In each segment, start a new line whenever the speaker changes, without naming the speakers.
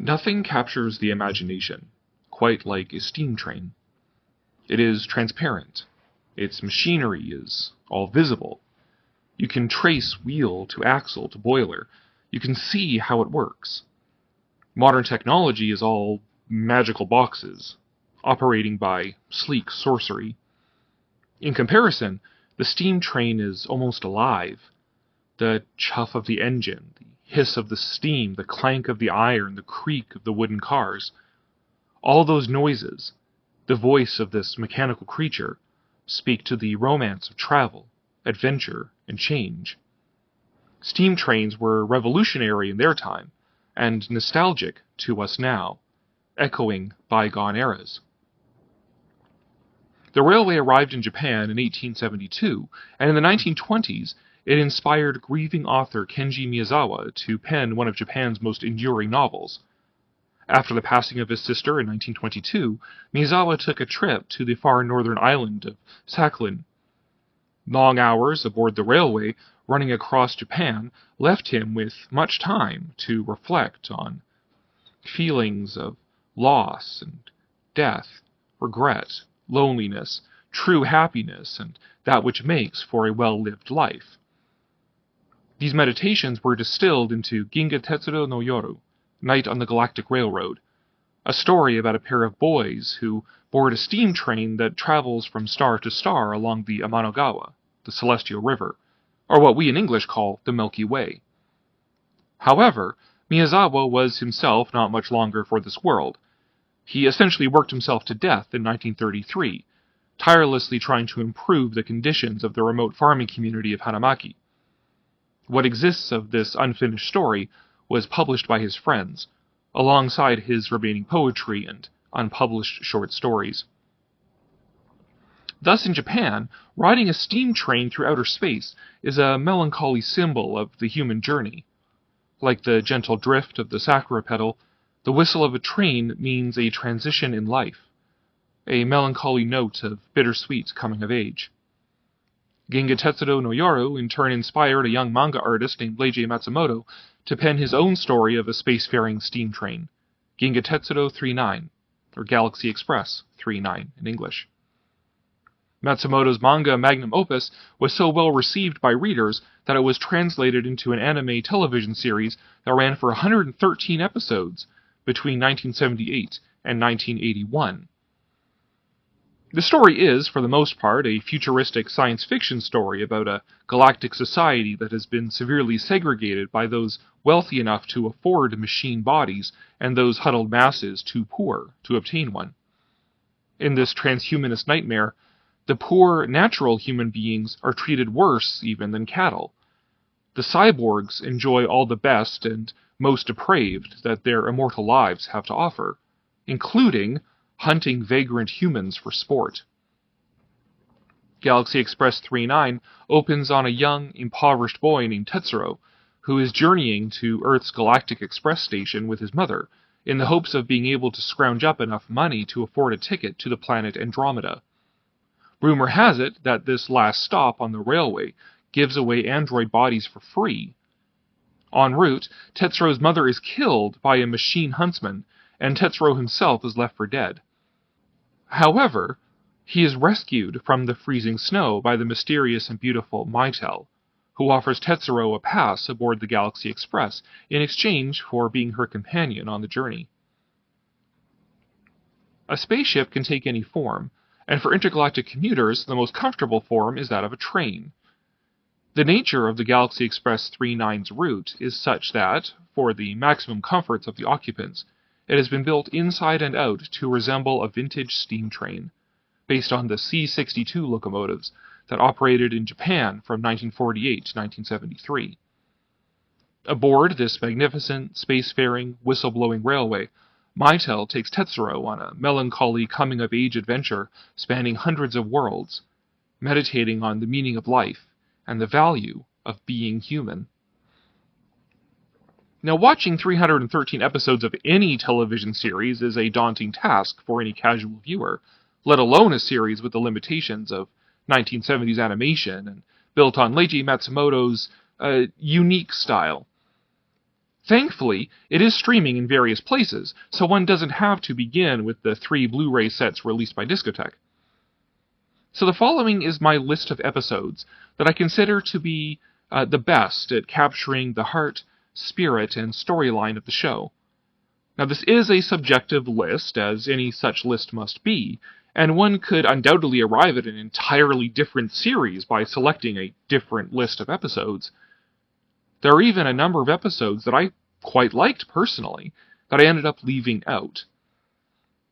Nothing captures the imagination quite like a steam train. It is transparent. Its machinery is all visible. You can trace wheel to axle to boiler. You can see how it works. Modern technology is all magical boxes, operating by sleek sorcery. In comparison, the steam train is almost alive. The chuff of the engine, the hiss of the steam, the clank of the iron, the creak of the wooden cars. All those noises, the voice of this mechanical creature, speak to the romance of travel, adventure, and change. Steam trains were revolutionary in their time, and nostalgic to us now, echoing bygone eras. The railway arrived in Japan in 1872, and in the 1920s, it inspired grieving author Kenji Miyazawa to pen one of Japan's most enduring novels. After the passing of his sister in 1922, Miyazawa took a trip to the far northern island of Sakhalin. Long hours aboard the railway running across Japan left him with much time to reflect on feelings of loss and death, regret, loneliness, true happiness, and that which makes for a well-lived life. These meditations were distilled into Ginga Tetsuro no Yoru, Night on the Galactic Railroad, a story about a pair of boys who board a steam train that travels from star to star along the Amanogawa, the Celestial River, or what we in English call the Milky Way. However, Miyazawa was himself not much longer for this world. He essentially worked himself to death in 1933, tirelessly trying to improve the conditions of the remote farming community of Hanamaki. What exists of this unfinished story was published by his friends, alongside his remaining poetry and unpublished short stories. Thus in Japan, riding a steam train through outer space is a melancholy symbol of the human journey. Like the gentle drift of the sakura petal, the whistle of a train means a transition in life, a melancholy note of bittersweet coming of age. Ginga Tetsuro no Yoru in turn inspired a young manga artist named Leiji Matsumoto to pen his own story of a spacefaring steam train, Ginga Tetsuro 39, or Galaxy Express 39 in English. Matsumoto's manga magnum opus was so well received by readers that it was translated into an anime television series that ran for 113 episodes between 1978 and 1981. The story is, for the most part, a futuristic science fiction story about a galactic society that has been severely segregated by those wealthy enough to afford machine bodies and those huddled masses too poor to obtain one. In this transhumanist nightmare, the poor, natural human beings are treated worse even than cattle. The cyborgs enjoy all the best and most depraved that their immortal lives have to offer, including hunting vagrant humans for sport. Galaxy Express 39 opens on a young, impoverished boy named Tetsuro, who is journeying to Earth's Galactic Express station with his mother, in the hopes of being able to scrounge up enough money to afford a ticket to the planet Andromeda. Rumor has it that this last stop on the railway gives away android bodies for free. En route, Tetsuro's mother is killed by a machine huntsman, and Tetsuro himself is left for dead. However, he is rescued from the freezing snow by the mysterious and beautiful Maetel, who offers Tetsuro a pass aboard the Galaxy Express in exchange for being her companion on the journey. A spaceship can take any form, and for intergalactic commuters, the most comfortable form is that of a train. The nature of the Galaxy Express 39's route is such that, for the maximum comforts of the occupants, it has been built inside and out to resemble a vintage steam train, based on the C-62 locomotives that operated in Japan from 1948 to 1973. Aboard this magnificent, spacefaring, whistle-blowing railway, Maetel takes Tetsuro on a melancholy coming-of-age adventure spanning hundreds of worlds, meditating on the meaning of life and the value of being human. Now, watching 313 episodes of any television series is a daunting task for any casual viewer, let alone a series with the limitations of 1970s animation and built on Leiji Matsumoto's unique style. Thankfully, it is streaming in various places, so one doesn't have to begin with the 3 Blu-ray sets released by Discotek. So the following is my list of episodes that I consider to be the best at capturing the heart, spirit, and storyline of the show. Now, this is a subjective list, as any such list must be, and one could undoubtedly arrive at an entirely different series by selecting a different list of episodes. There are even a number of episodes that I quite liked personally, that I ended up leaving out.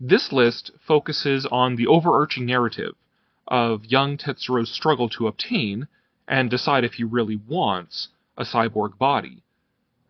This list focuses on the overarching narrative of young Tetsuro's struggle to obtain and decide if he really wants a cyborg body,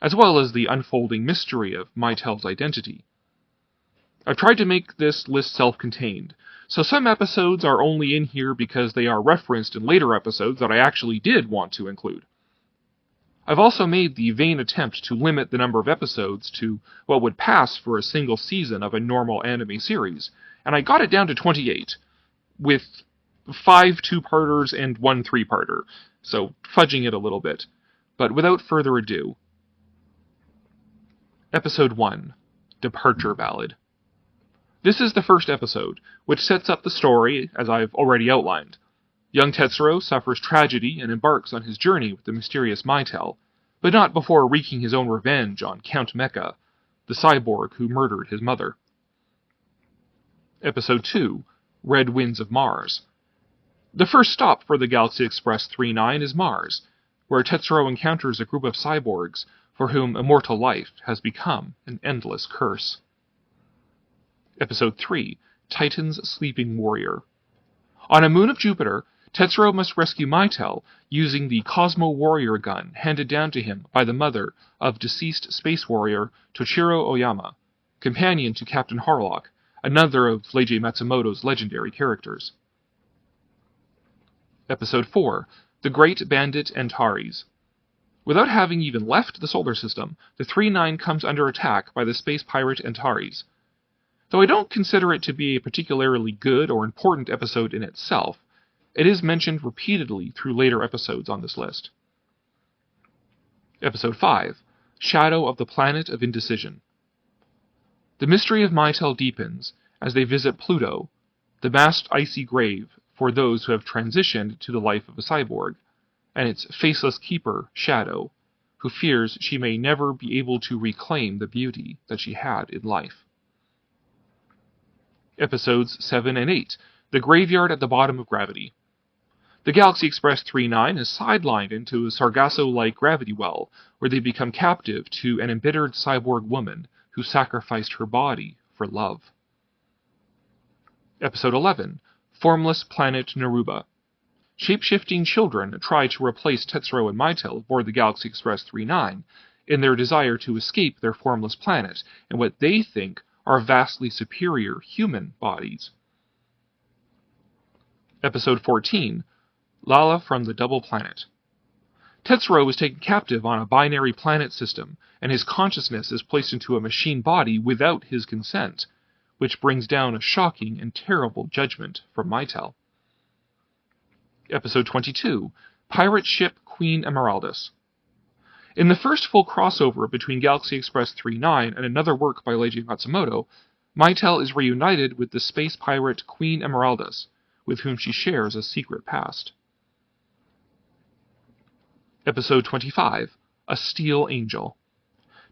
as well as the unfolding mystery of Maetel's identity. I've tried to make this list self-contained, so some episodes are only in here because they are referenced in later episodes that I actually did want to include. I've also made the vain attempt to limit the number of episodes to what would pass for a single season of a normal anime series, and I got it down to 28, with 5 2-parters and 1 3-parter, so fudging it a little bit. But without further ado, Episode 1, Departure Ballad. This is the first episode, which sets up the story, as I've already outlined. Young Tetsuro suffers tragedy and embarks on his journey with the mysterious Maetel, but not before wreaking his own revenge on Count Mecha, the cyborg who murdered his mother. Episode 2, Red Winds of Mars. The first stop for the Galaxy Express 39 is Mars, where Tetsuro encounters a group of cyborgs for whom immortal life has become an endless curse. Episode 3, Titan's Sleeping Warrior. On a moon of Jupiter, Tetsuro must rescue Maetel using the Cosmo Warrior gun handed down to him by the mother of deceased space warrior Toshiro Oyama, companion to Captain Harlock, another of Leiji Matsumoto's legendary characters. Episode 4, The Great Bandit Antares. Without having even left the solar system, the 39 comes under attack by the space pirate Antares. Though I don't consider it to be a particularly good or important episode in itself, it is mentioned repeatedly through later episodes on this list. Episode 5, Shadow of the Planet of Indecision. The mystery of Maetel deepens as they visit Pluto, the masked icy grave for those who have transitioned to the life of a cyborg, and its faceless keeper, Shadow, who fears she may never be able to reclaim the beauty that she had in life. Episodes 7 and 8, The Graveyard at the Bottom of Gravity. The Galaxy Express 39 is sidelined into a Sargasso-like gravity well, where they become captive to an embittered cyborg woman who sacrificed her body for love. Episode 11, Formless Planet Naruba. Shape-shifting children try to replace Tetsuro and Maetel aboard the Galaxy Express 39 in their desire to escape their formless planet and what they think are vastly superior human bodies. Episode 14, Lala from the Double Planet. Tetsuro was taken captive on a binary planet system, and his consciousness is placed into a machine body without his consent, which brings down a shocking and terrible judgment from Maetel. Episode 22, Pirate Ship Queen Emeraldus. In the first full crossover between Galaxy Express 39 and another work by Leiji Matsumoto, Maetel is reunited with the space pirate Queen Emeraldus, with whom she shares a secret past. Episode 25, A Steel Angel.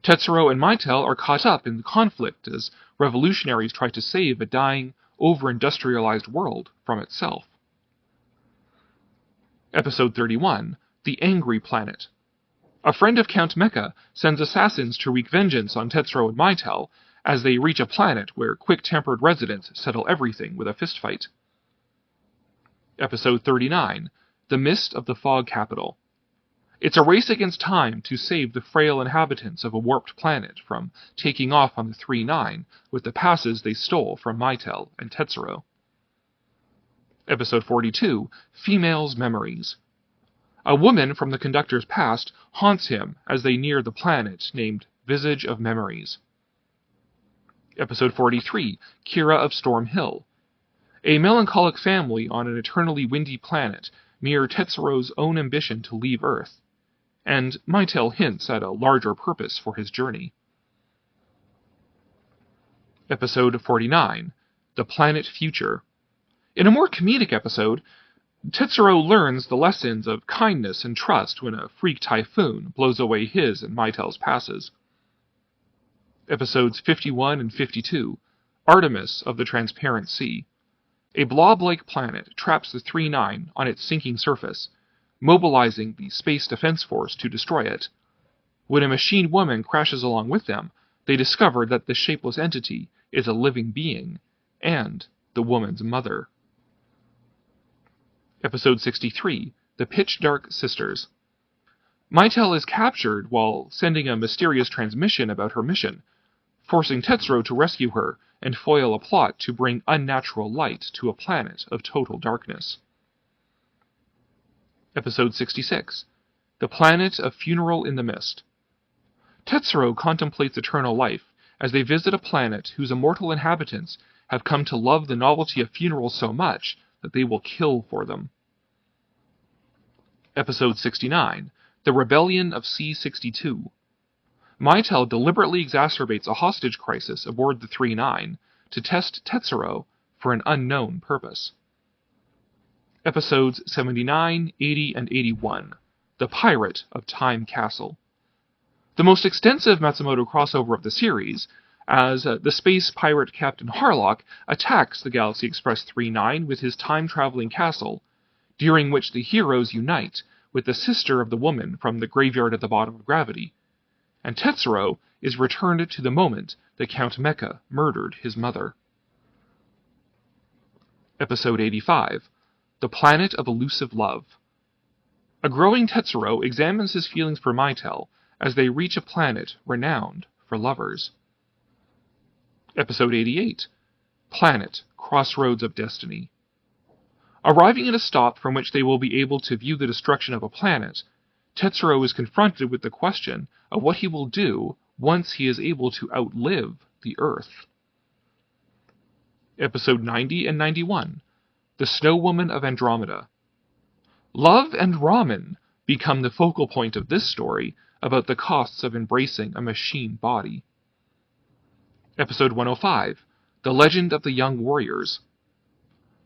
Tetsuro and Maetel are caught up in the conflict as revolutionaries try to save a dying, over-industrialized world from itself. Episode 31, The Angry Planet. A friend of Count Mecha sends assassins to wreak vengeance on Tetsuro and Maetel as they reach a planet where quick-tempered residents settle everything with a fistfight. Episode 39, The Mist of the Fog Capital. It's a race against time to save the frail inhabitants of a warped planet from taking off on the 39 with the passes they stole from Maetel and Tetsuro. Episode 42, Female's Memories. A woman from the conductor's past haunts him as they near the planet named Visage of Memories. Episode 43, Kira of Storm Hill. A melancholic family on an eternally windy planet mirror Tetsuro's own ambition to leave Earth, and Maetel hints at a larger purpose for his journey. Episode 49, The Planet Future. In a more comedic episode, Tetsuro learns the lessons of kindness and trust when a freak typhoon blows away his and Maetel's passes. Episodes 51 and 52, Artemis of the Transparent Sea. A blob-like planet traps the 3-9 on its sinking surface, mobilizing the Space Defense Force to destroy it. When a machine woman crashes along with them, they discover that the shapeless entity is a living being, and the woman's mother. Episode 63, The Pitch Dark Sisters. Maetel is captured while sending a mysterious transmission about her mission, forcing Tetsuro to rescue her and foil a plot to bring unnatural light to a planet of total darkness. Episode 66, The Planet of Funeral in the Mist. Tetsuro contemplates eternal life as they visit a planet whose immortal inhabitants have come to love the novelty of funerals so much that they will kill for them. Episode 69, The Rebellion of C-62. Maetel deliberately exacerbates a hostage crisis aboard the 3-9 to test Tetsuro for an unknown purpose. Episodes 79, 80, and 81, The Pirate of Time Castle. The most extensive Matsumoto crossover of the series, as the space pirate Captain Harlock attacks the Galaxy Express 3-9 with his time-traveling castle, during which the heroes unite with the sister of the woman from the graveyard at the bottom of gravity, and Tetsuro is returned to the moment that Count Mecha murdered his mother. Episode 85, The Planet of Elusive Love. A growing Tetsuro examines his feelings for Maetel as they reach a planet renowned for lovers. Episode 88, Planet, Crossroads of Destiny. Arriving at a stop from which they will be able to view the destruction of a planet, Tetsuro is confronted with the question of what he will do once he is able to outlive the Earth. Episode 90 and 91, The Snow Woman of Andromeda. Love and ramen become the focal point of this story about the costs of embracing a machine body. Episode 105, The Legend of the Young Warriors.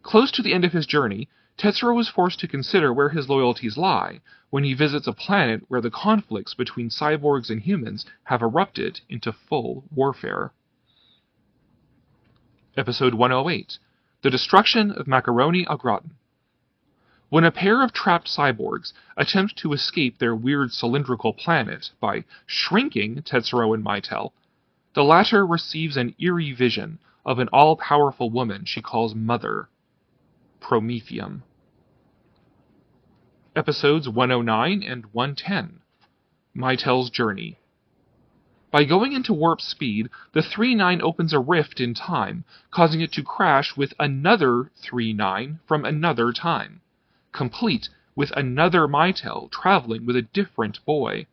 Close to the end of his journey, Tetsuro is forced to consider where his loyalties lie when he visits a planet where the conflicts between cyborgs and humans have erupted into full warfare. Episode 108, The Destruction of Macaroni au Gratin. When a pair of trapped cyborgs attempt to escape their weird cylindrical planet by shrinking Tetsuro and Maetel, the latter receives an eerie vision of an all-powerful woman she calls Mother, Prometheum. Episodes 109 and 110, Maetel's Journey. By going into warp speed, the 3-9 opens a rift in time, causing it to crash with another 3-9 from another time, complete with another Maetel traveling with a different boy.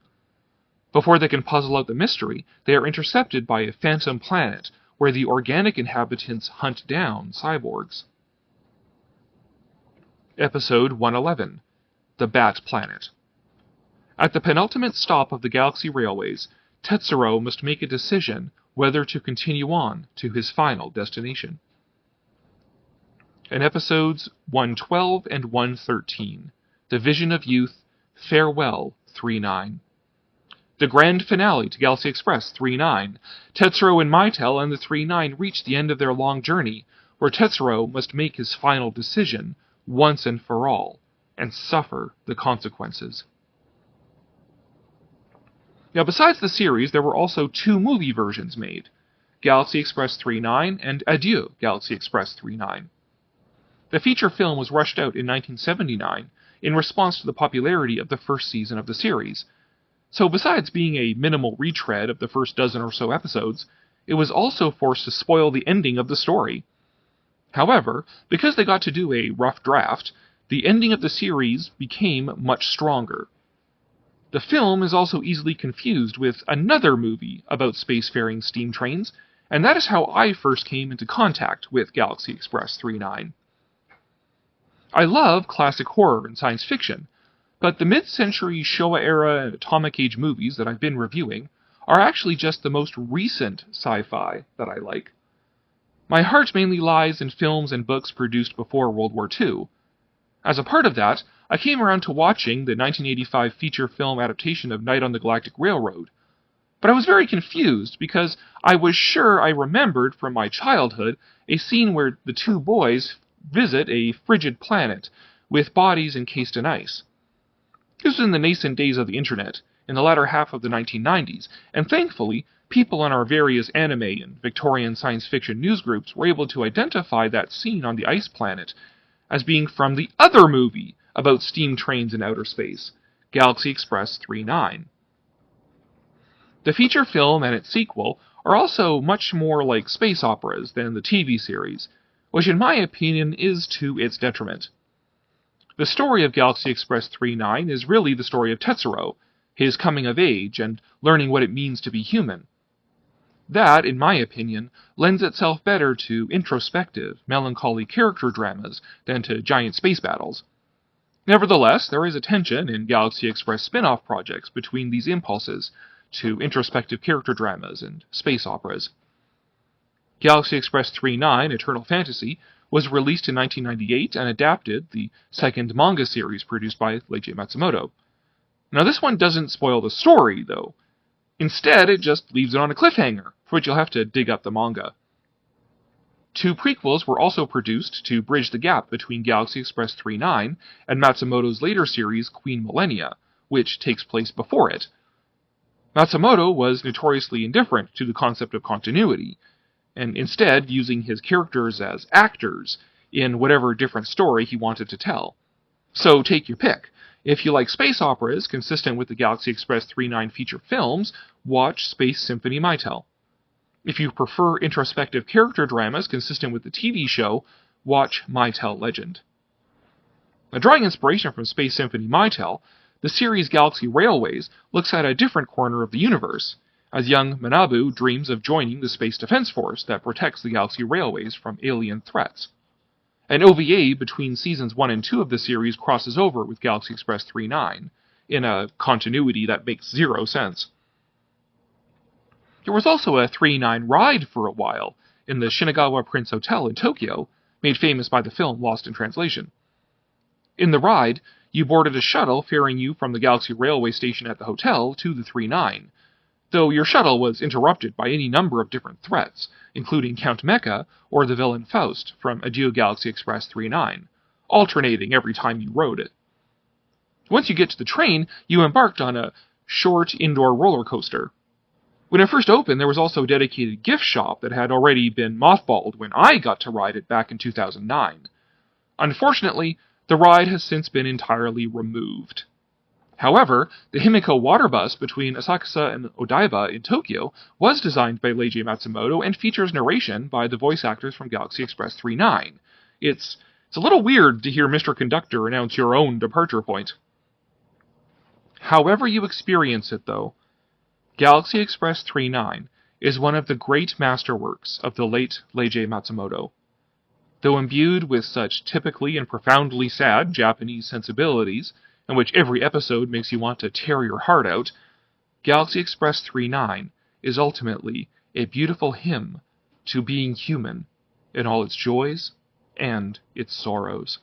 Before they can puzzle out the mystery, they are intercepted by a phantom planet where the organic inhabitants hunt down cyborgs. Episode 111, The Bat Planet. At the penultimate stop of the Galaxy Railways, Tetsuro must make a decision whether to continue on to his final destination. In episodes 112 and 113, The Vision of Youth, Farewell 3-9. The grand finale to Galaxy Express 3-9, Tetsuro and Maetel and the 3-9 reach the end of their long journey, where Tetsuro must make his final decision once and for all, and suffer the consequences. Now, besides the series, there were also 2 movie versions made, Galaxy Express 3-9 and Adieu, Galaxy Express 3-9. The feature film was rushed out in 1979 in response to the popularity of the first season of the series, so besides being a minimal retread of the first dozen or so episodes, it was also forced to spoil the ending of the story. However, because they got to do a rough draft, the ending of the series became much stronger. The film is also easily confused with another movie about spacefaring steam trains, and that is how I first came into contact with Galaxy Express 3-9. I love classic horror and science fiction, But the mid-century Showa-era and Atomic Age movies that I've been reviewing are actually just the most recent sci-fi that I like. My heart mainly lies in films and books produced before World War II. As a part of that, I came around to watching the 1985 feature film adaptation of Night on the Galactic Railroad. But I was very confused because I was sure I remembered from my childhood a scene where the two boys visit a frigid planet with bodies encased in ice. This was in the nascent days of the internet, in the latter half of the 1990s, and thankfully, people on our various anime and Victorian science fiction newsgroups were able to identify that scene on the ice planet as being from the other movie about steam trains in outer space, Galaxy Express 39. The feature film and its sequel are also much more like space operas than the TV series, which in my opinion is to its detriment. The story of Galaxy Express 39 is really the story of Tetsuro, his coming of age, and learning what it means to be human. That, in my opinion, lends itself better to introspective, melancholy character dramas than to giant space battles. Nevertheless, there is a tension in Galaxy Express spin-off projects between these impulses to introspective character dramas and space operas. Galaxy Express 39, Eternal Fantasy, was released in 1998 and adapted the second manga series produced by Leiji Matsumoto. Now this one doesn't spoil the story, though. Instead, it just leaves it on a cliffhanger, for which you'll have to dig up the manga. 2 prequels were also produced to bridge the gap between Galaxy Express 39 and Matsumoto's later series Queen Millennia, which takes place before it. Matsumoto was notoriously indifferent to the concept of continuity, and instead using his characters as actors in whatever different story he wanted to tell. So take your pick. If you like space operas consistent with the Galaxy Express 39 feature films, watch Space Symphony Maetel. If you prefer introspective character dramas consistent with the TV show, watch Maetel Legend. Now, drawing inspiration from Space Symphony Maetel, the series Galaxy Railways looks at a different corner of the universe, as young Manabu dreams of joining the Space Defense Force that protects the Galaxy Railways from alien threats. An OVA between seasons 1 and 2 of the series crosses over with Galaxy Express 39, in a continuity that makes zero sense. There was also a 39 ride for a while, in the Shinagawa Prince Hotel in Tokyo, made famous by the film Lost in Translation. In the ride, you boarded a shuttle ferrying you from the Galaxy Railway station at the hotel to the 39, though your shuttle was interrupted by any number of different threats, including Count Mecha or the villain Faust from Adieu Galaxy Express 39, alternating every time you rode it. Once you get to the train, you embarked on a short indoor roller coaster. When it first opened, there was also a dedicated gift shop that had already been mothballed when I got to ride it back in 2009. Unfortunately, the ride has since been entirely removed. However, the Himiko water bus between Asakusa and Odaiba in Tokyo was designed by Leiji Matsumoto and features narration by the voice actors from Galaxy Express 39. It's a little weird to hear Mr. Conductor announce your own departure point. However you experience it, though, Galaxy Express 39 is one of the great masterworks of the late Leiji Matsumoto. Though imbued with such typically and profoundly sad Japanese sensibilities, in which every episode makes you want to tear your heart out, Galaxy Express 39 is ultimately a beautiful hymn to being human in all its joys and its sorrows.